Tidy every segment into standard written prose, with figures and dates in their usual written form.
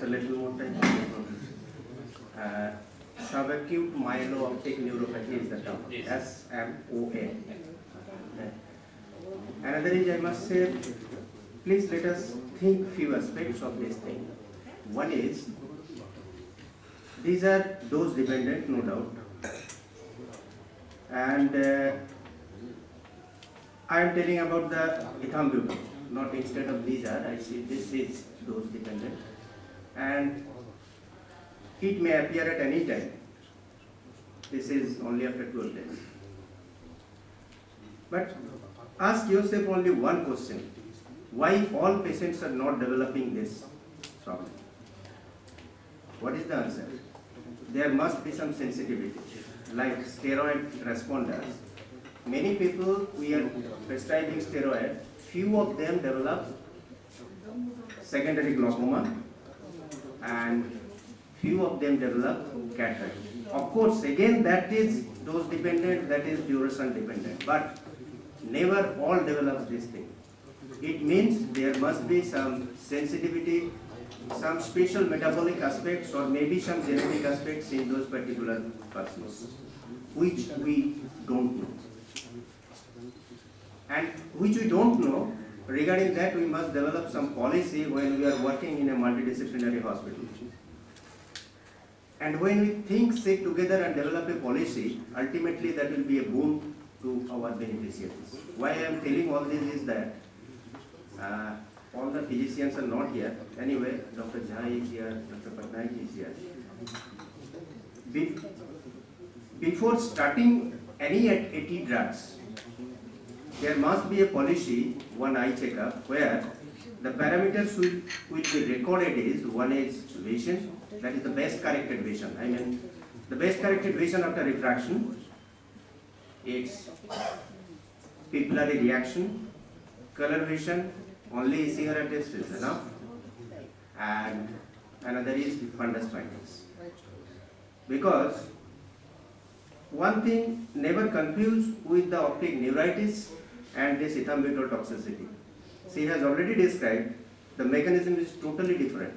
a little more time. Subacute myelooptic neuropathy is the term. SMOA. Another is, I must say, please let us think few aspects of this thing. One is, these are dose dependent, no doubt. And I am telling about the ethambutol, not instead of these are, I see this is dose dependent. And it may appear at any time. This is only after 12 days. But ask yourself only one question. Why all patients are not developing this problem? What is the answer? There must be some sensitivity. Like steroid responders. Many people we are prescribing steroid, few of them develop secondary glaucoma and few of them develop cataract. Of course, again that is dose dependent, that is duration dependent, but never all develops this thing. It means there must be some sensitivity, some special metabolic aspects or maybe some genetic aspects in those particular persons, which we don't know. And which we don't know, regarding that we must develop some policy when we are working in a multidisciplinary hospital. And when we think, sit together and develop a policy, ultimately that will be a boon to our beneficiaries. Why I am telling all this is that all the physicians are not here. Anyway, Dr. Jha is here, Dr. Patnaik is here. Before starting any AT drugs, there must be a policy, one eye checkup, where the parameters will be recorded is, one is vision, that is the best corrected vision. I mean, the best corrected vision after refraction, it's pupillary reaction, color vision, only CRA test is enough, and another is fundus findings. Because one thing, never confuse with the optic neuritis and this ethambutol toxicity. She has already described the mechanism is totally different,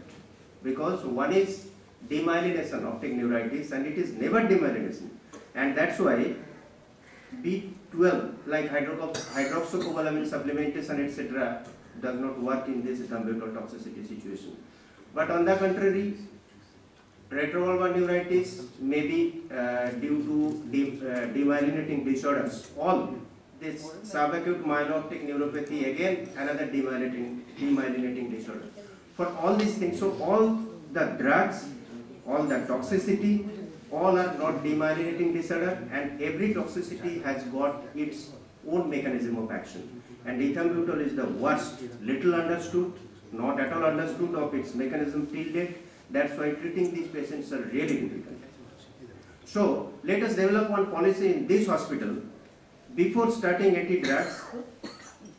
because one is demyelination, optic neuritis, and it is never demyelination, and that's why B12 like hydroxycobalamin supplementation etc. does not work in this ethambutol toxicity situation. But on the contrary, retrovalvular neuritis may be due to demyelinating disorders. All this subacute myelooptic neuropathy, again another demyelinating disorder. For all these things, so all the drugs, all the toxicity, all are not demyelinating disorder, and every toxicity has got its own mechanism of action. And ethambutol is the worst, little understood, not at all understood of its mechanism till date. That's why treating these patients are really difficult. So let us develop one policy in this hospital. Before starting AT drugs,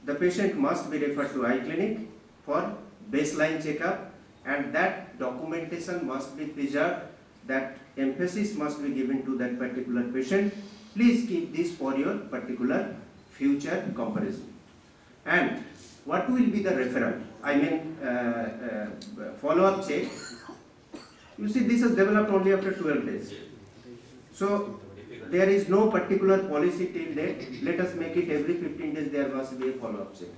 the patient must be referred to eye clinic for baseline checkup, and that documentation must be preserved, that emphasis must be given to that particular patient. Please keep this for your particular future comparison. And what will be the referral? I mean follow-up check. You see, this is developed only after 12 days. So there is no particular policy till date. Let us make it every 15 days there must be a follow-up check.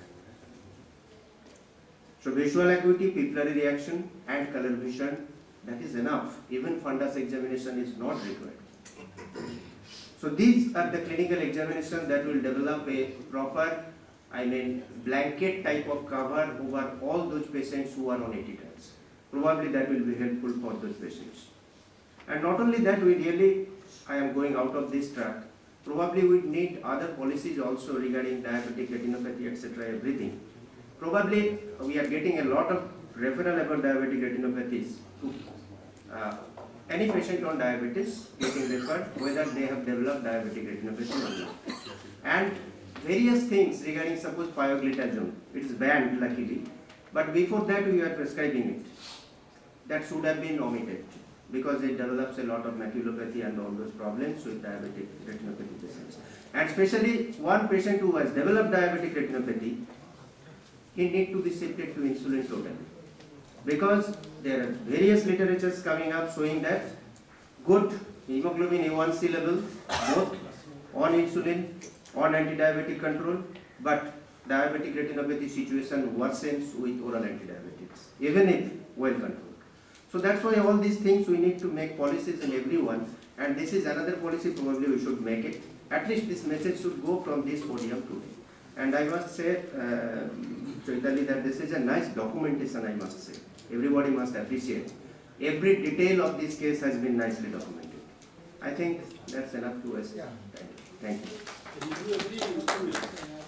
So visual acuity, pupillary reaction and color vision, that is enough. Even fundus examination is not required. So these are the clinical examinations that will develop a proper, I mean blanket type of cover over all those patients who are on AT drugs. Probably that will be helpful for those patients. And not only that, we really, I am going out of this track, probably we need other policies also regarding diabetic retinopathy, etc. everything. Probably we are getting a lot of referral about diabetic retinopathies to any patient on diabetes getting referred whether they have developed diabetic retinopathy or not. And various things regarding suppose pioglitazone, it is banned luckily, but before that we are prescribing it. That should have been omitted because it develops a lot of maculopathy and all those problems with diabetic retinopathy patients. And especially one patient who has developed diabetic retinopathy, he needs to be shifted to insulin totally, because there are various literatures coming up showing that good hemoglobin A1C level, both on insulin, on anti-diabetic control, but diabetic retinopathy situation worsens with oral antidiabetics, even if well controlled. So that's why all these things we need to make policies in everyone, and this is another policy probably we should make it. At least this message should go from this podium today. And I must say, Chaitali, that this is a nice documentation, I must say. Everybody must appreciate. Every detail of this case has been nicely documented. I think that's enough to us. Yeah. Thank you. Do you agree with